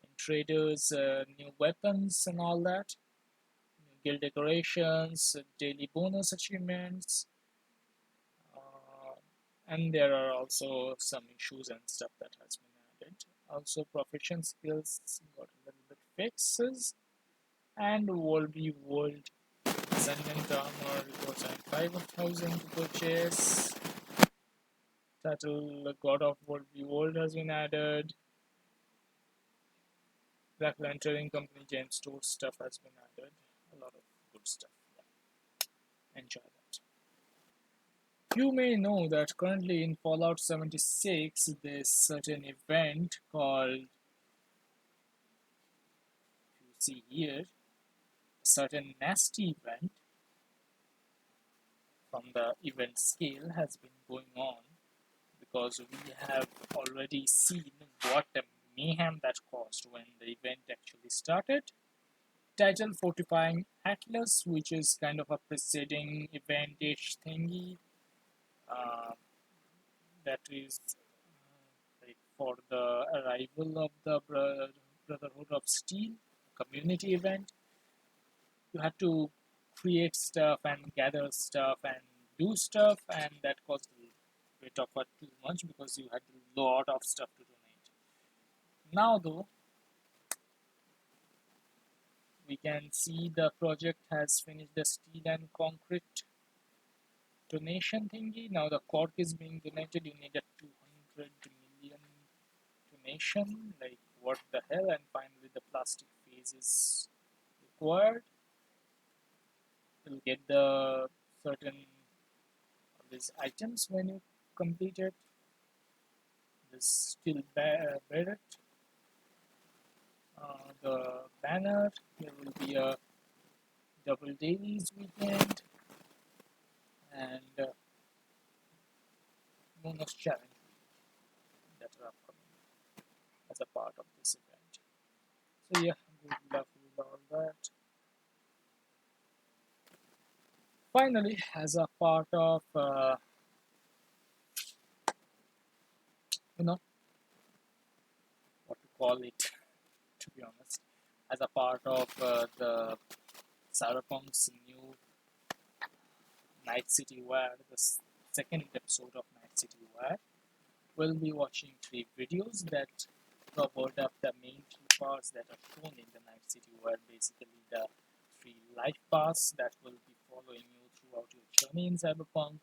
in traders, new weapons and all that, new guild decorations, daily bonus achievements, uh, and there are also some issues and stuff that has been added. Also, proficient skills got a little bit fixes, and World v World Ascendant Armor rewards and 5,000 to purchase. Title God of World v World has been added. Black Lantern Company James Store stuff has been added. A lot of good stuff. Yeah. Enjoy that. You may know that currently in Fallout 76, there's certain event called, you see here, a certain nasty event from the event scale has been going on because we have already seen what a mayhem that caused when the event actually started. Title Fortifying Atlas, which is kind of a preceding event-ish thingy, uh, that is like for the arrival of the Brotherhood of Steel community event. You had to create stuff and gather stuff and do stuff, and that caused a bit of a too much because you had a lot of stuff to donate. Now, though, we can see the project has finished the steel and concrete donation thingy. Now the cork is being donated. You need a 200 million donation. Like what the hell? And finally the plastic phase is required. You'll get the certain of these items when you complete it. is still Barrett. The banner, there will be a double days weekend and bonus challenge that are upcoming as a part of this event. So yeah, good luck with all that. Finally, as a part of you know what to call it, to be honest, as a part of the Cyberpunk's new Night City Wire, the second episode of Night City Wire, we'll be watching three videos that covered up the main three parts that are shown in the Night City Wire. Basically, the three life paths that will be following you throughout your journey in Cyberpunk,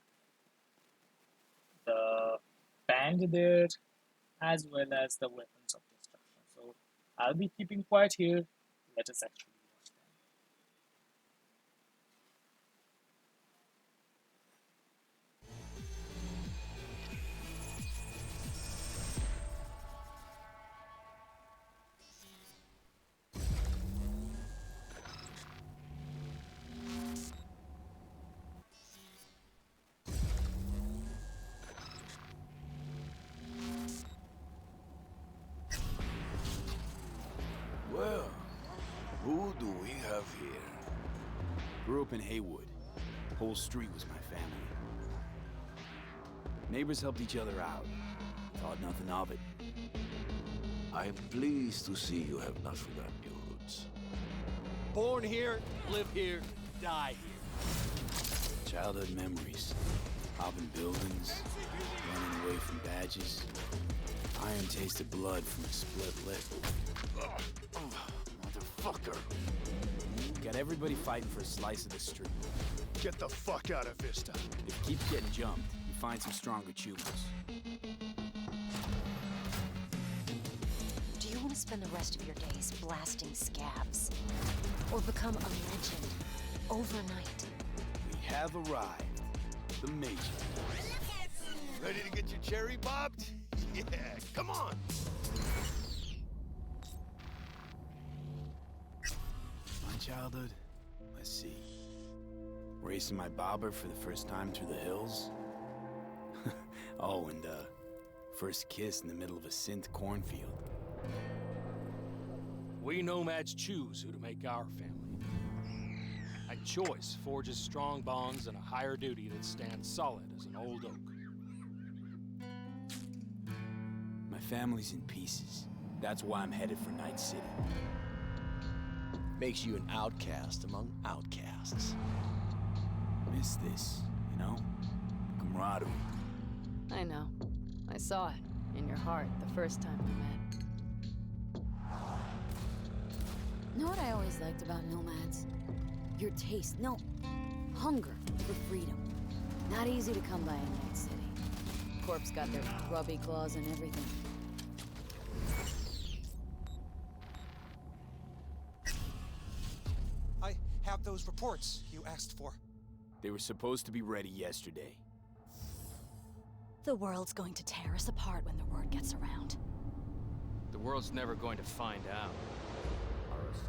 the band there, as well as the weapons of destruction. So I'll be keeping quiet here. Let us actually watch them. Well, who do we have here? Grew up in Haywood. Whole street was my family. Neighbors helped each other out. Thought nothing of it. I'm pleased to see you have not forgotten your roots. Born here, live here, die here. Childhood memories. Hopping buildings, running away from badges. Iron tasted blood from a split lip. Motherfucker! Got everybody fighting for a slice of the street. Get the fuck out of Vista. If you keep getting jumped, you find some stronger choopers. Do you want to spend the rest of your days blasting scabs? Or become a legend overnight? We have arrived. The Major. Ready to get your cherry bobbed? Yeah, come on! My childhood? Let's see. Racing my bobber for the first time through the hills? Oh, and first kiss in the middle of a synth cornfield. We nomads choose who to make our family. A choice forges strong bonds and a higher duty that stands solid as an old oak. My family's in pieces. That's why I'm headed for Night City. Makes you an outcast among outcasts. Miss this, you know? Camaraderie. I know. I saw it in your heart the first time we met. Know what I always liked about nomads? Your taste, no, hunger for freedom. Not easy to come by in Night City. Corp's got their grubby claws and everything. I have those reports you asked for. They were supposed to be ready yesterday. The world's going to tear us apart when the word gets around. The world's never going to find out.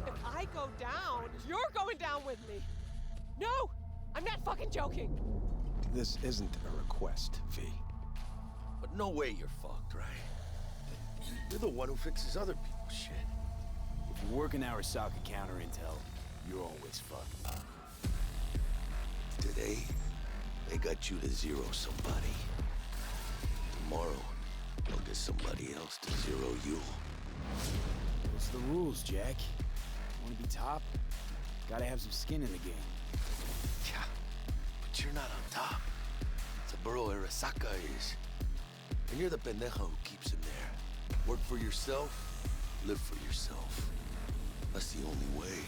If I go down, you're going down with me. No! I'm not fucking joking. This isn't a request, V. But no way you're fucked, right? You're the one who fixes other people's shit. If you're working Arasaka counter intel, you're always fucked. Today, they got you to zero somebody. Tomorrow, they'll get somebody else to zero you. What's the rules, Jack? Want to be top? Gotta have some skin in the game. Yeah, but you're not on top. Saburo Arasaka is. And you're the pendejo who keeps him there. Work for yourself, live for yourself. That's the only way.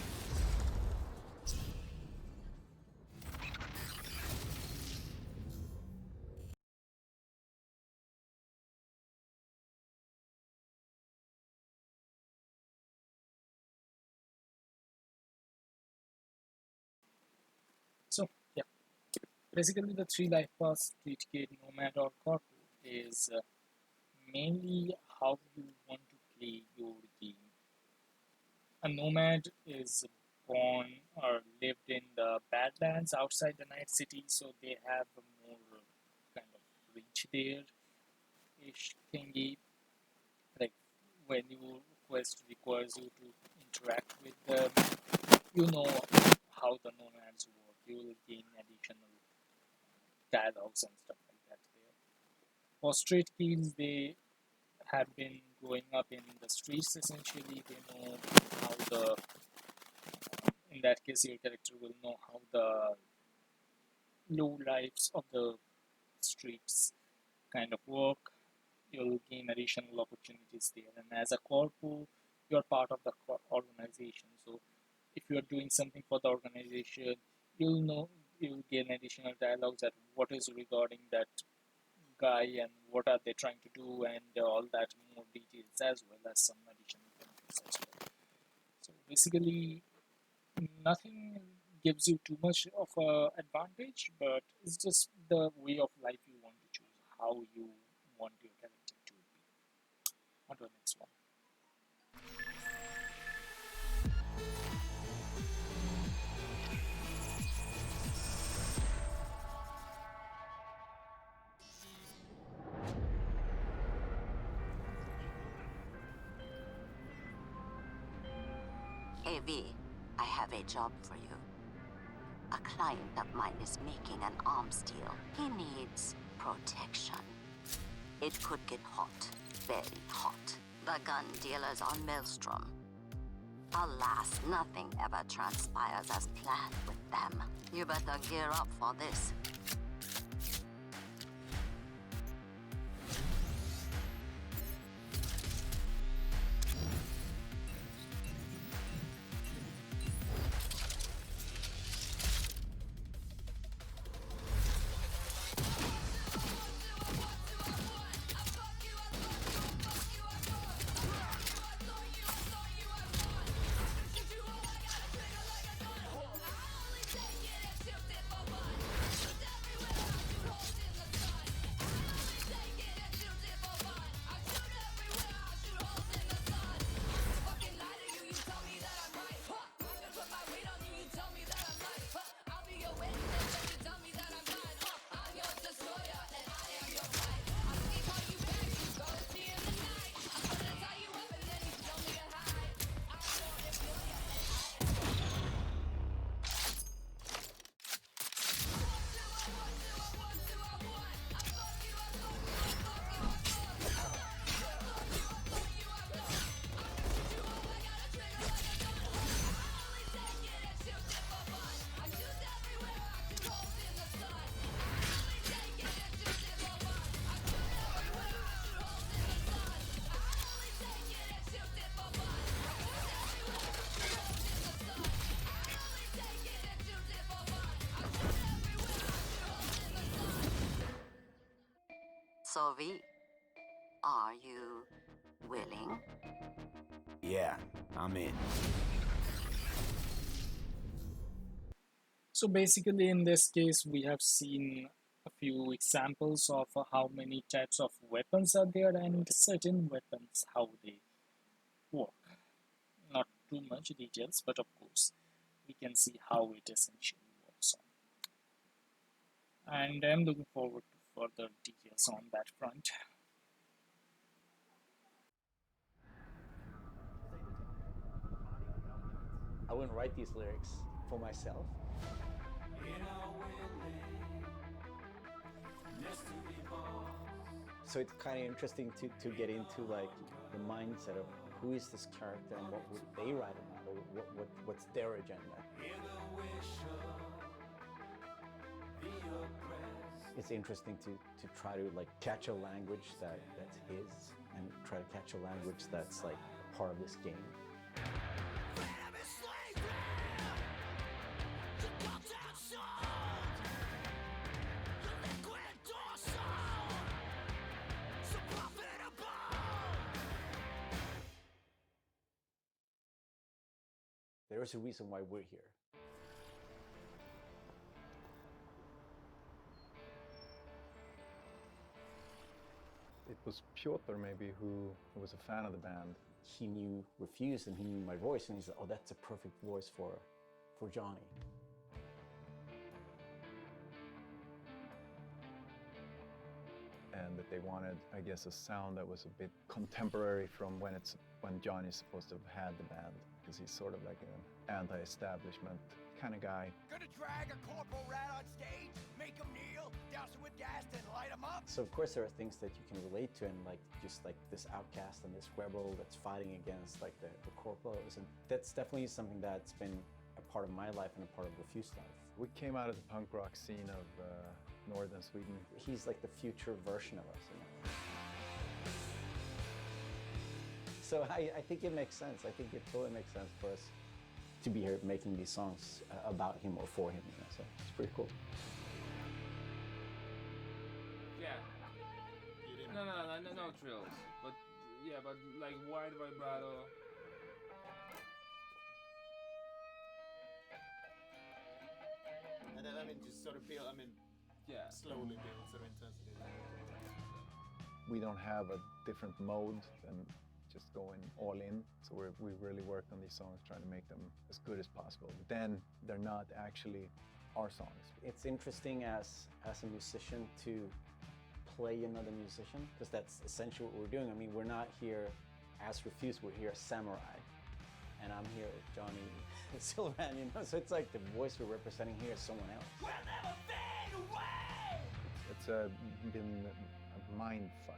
So yeah, basically the three life paths to Nomad or Corpo is mainly how you want to play your game. A nomad is born or lived in the Badlands outside the Night City, so they have a more kind of reach there ish thingy. Like when your quest requires you to interact with them, you know how the nomads work. You will gain additional dialogues and stuff like that there. For straight kills, they have been growing up in the streets essentially. They know how the, in that case, your character will know how the low lives of the streets kind of work. You'll gain additional opportunities there. And as a corpo, you're part of the organization. So if you're doing something for the organization, you'll know, you'll gain additional dialogues at what is regarding that guy and what are they trying to do and all that more details as well as some additional benefits as well. So basically, nothing gives you too much of a advantage, but it's just the way of life you want to choose, how you want your character to be. On to the next one. AV, I have a job for you. A client of mine is making an arms deal. He needs protection. It could get hot, very hot. The gun dealers on Maelstrom. Alas, nothing ever transpires as planned with them. You better gear up for this. So V, are you willing? Yeah, I'm in. So basically, in this case, we have seen a few examples of how many types of weapons are there and certain weapons, how they work. Not too much details, but of course, we can see how it essentially works on. And I'm looking forward to further details on that front. I wouldn't write these lyrics for myself. So it's kind of interesting to get into like the mindset of who is this character and what would they write about, or what's their agenda. It's interesting to try to like catch a language that's his and try to catch a language that's like part of this game. There is a reason why we're here. It was Piotr maybe who was a fan of the band. He knew Refuse and he knew my voice, and he said, "Oh, that's a perfect voice for Johnny." And that they wanted, I guess, a sound that was a bit contemporary from when Johnny's supposed to have had the band, because he's sort of like an anti-establishment kind of guy. Gonna drag a corporal rat on stage, make him kneel, douse him with gas, then light him up? So of course there are things that you can relate to, and like just like this outcast and this rebel that's fighting against like the corporals, and that's definitely something that's been a part of my life and a part of Refuse life. We came out of the punk rock scene of northern Sweden. He's like the future version of us, you know? So I think it makes sense. I think it totally makes sense for us to be here making these songs about him or for him, you know? So it's pretty cool. Yeah. No trills. But yeah, but like wide vibrato. And then just sort of build. Yeah. Slowly build sort of intensity. We don't have a different mode than just going all in. So we really worked on these songs, trying to make them as good as possible. But then they're not actually our songs. It's interesting as a musician to play another musician, because that's essentially what we're doing. I mean, we're not here as Refuse, we're here as Samurai. And I'm here as Johnny Silverhand, you know? So it's like the voice we're representing here is someone else. We'll never fade away! It's been a mind fuck.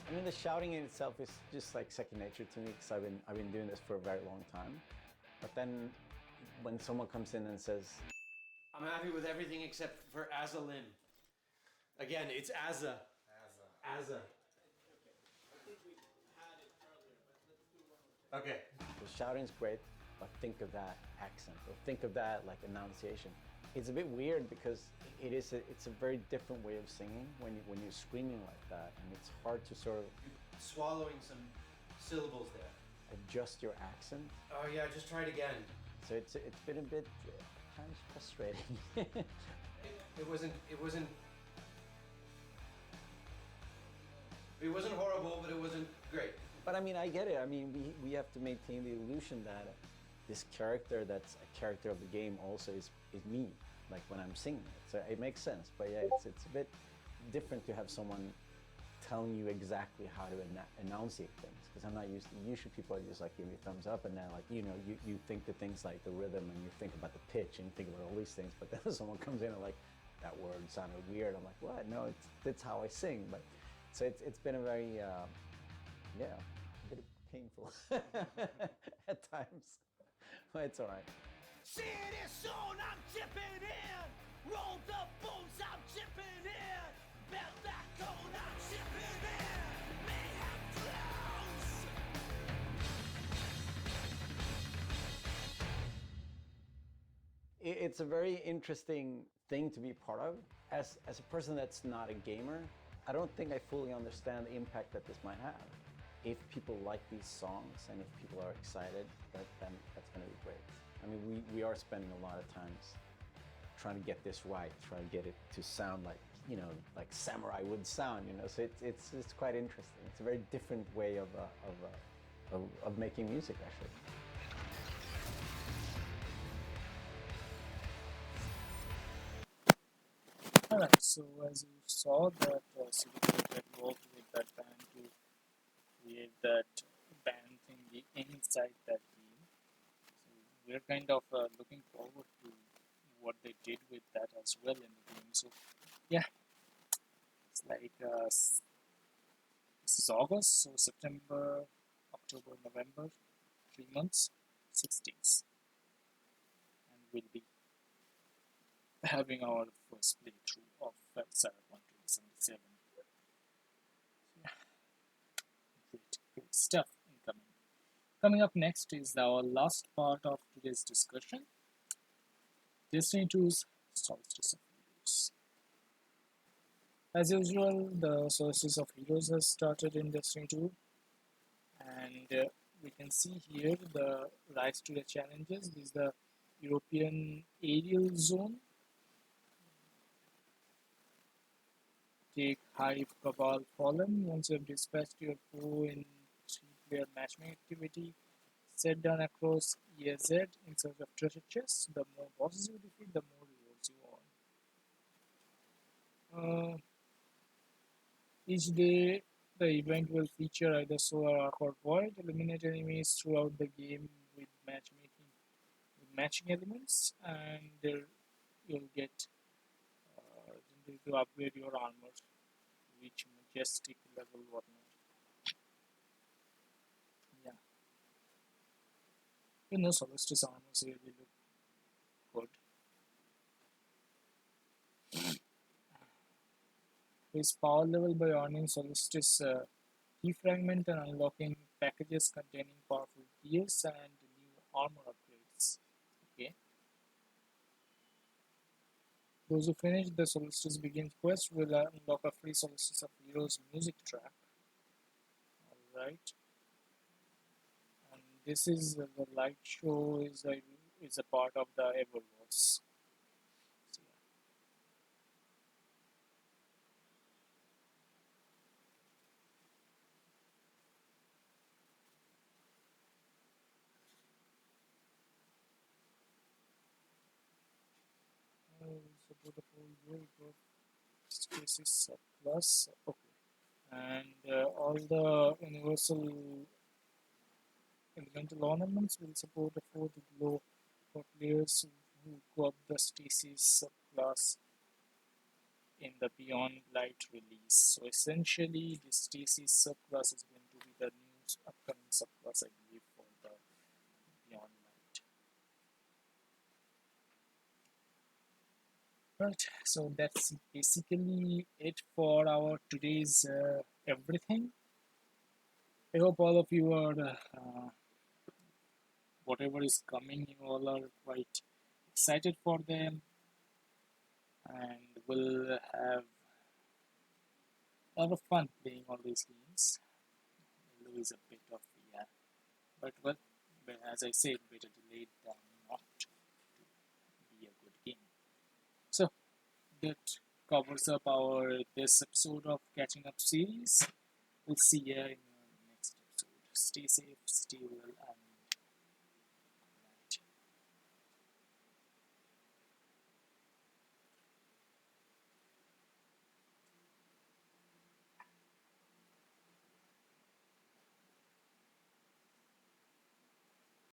I mean, the shouting in itself is just like second nature to me, because I've been doing this for a very long time. But then when someone comes in and says, "I'm happy with everything except for Azza Lim." Again, it's Azza. Azza. Okay. the shouting's great, but think of that accent, or think of that like enunciation. It's a bit weird because it's a very different way of singing when you're screaming like that, and it's hard to sort of Swallowing some syllables there. adjust your accent. Oh yeah, just try it again. So it's been a bit kind of frustrating. It wasn't horrible, but it wasn't great. But I mean, I get it. I mean, we have to maintain the illusion that this character that's a character of the game also is me, like when I'm singing it. So it makes sense. But yeah, it's a bit different to have someone telling you exactly how to enunciate things, because I'm not used to, usually people just like give me a thumbs up, and then like, you know, you think the things like the rhythm, and you think about the pitch, and you think about all these things, but then someone comes in and like, that word sounded weird. I'm like, what? No, that's how I sing. But so it's been a very, yeah, a bit painful at times, but it's all right. See this zone, I'm chipping in. Roll the bones, I'm chipping in. Belt that cone, I'm chipping in. Mayhem flows. It's a very interesting thing to be part of. As a person that's not a gamer, I don't think I fully understand the impact that this might have. If people like these songs and if people are excited, then that's going to be great. I mean, we are spending a lot of times trying to get this right, trying to get it to sound like, you know, like Samurai would sound, you know. So it's quite interesting. It's a very different way of making music, actually. Alright, so as you saw that Cyberpunk had worked with that band to create that band thingy inside that game. So we're kind of looking forward to what they did with that as well in the game. So yeah, it's like this is August, so September, October, November, 3 months, 6 days. will be having our first playthrough of Cyberpunk 2077. Yeah, great stuff incoming. Coming up next is our last part of today's discussion, Destiny 2's Solstice of Heroes. As usual, the Solstice of Heroes has started in Destiny 2, and we can see here the rise to the challenges. This is the European aerial zone. Take Hive, Cabal, Fallen. Once you have dispatched your foe in 3-player matchmaking activity, set down across EAZ in search of treasure chests. The more bosses you defeat, the more rewards you earn. Each day, the event will feature either Solar Arc or Void. Eliminate enemies throughout the game with matching elements, and you'll get to upgrade your armor, reach majestic level, whatnot. Yeah, Solstice armors really look good. His power level by earning Solstice defragment and unlocking packages containing powerful gears and new armor upgrades. Okay. Those who finish the Solstice Begins quest will unlock a free Solstice of Heroes music track. Alright. And this is the light show is a part of the Eververse. So, support the whole year Stasis plus. Okay. And all the universal elemental ornaments will support a 4th glow for players who got the Stasis subclass in the Beyond Light release. So essentially, the Stasis subclass is going to be the new upcoming subclass, I believe, for the Beyond Light. Right, so that's basically it for our today's everything. I hope all of you are whatever is coming, you all are quite excited for them, and will have a lot of fun playing all these games. Although it's a bit of but well, as I said, better delayed than not to be a good game. So that covers up our this episode of Catching Up series. We'll see you in the next episode. Stay safe, stay well,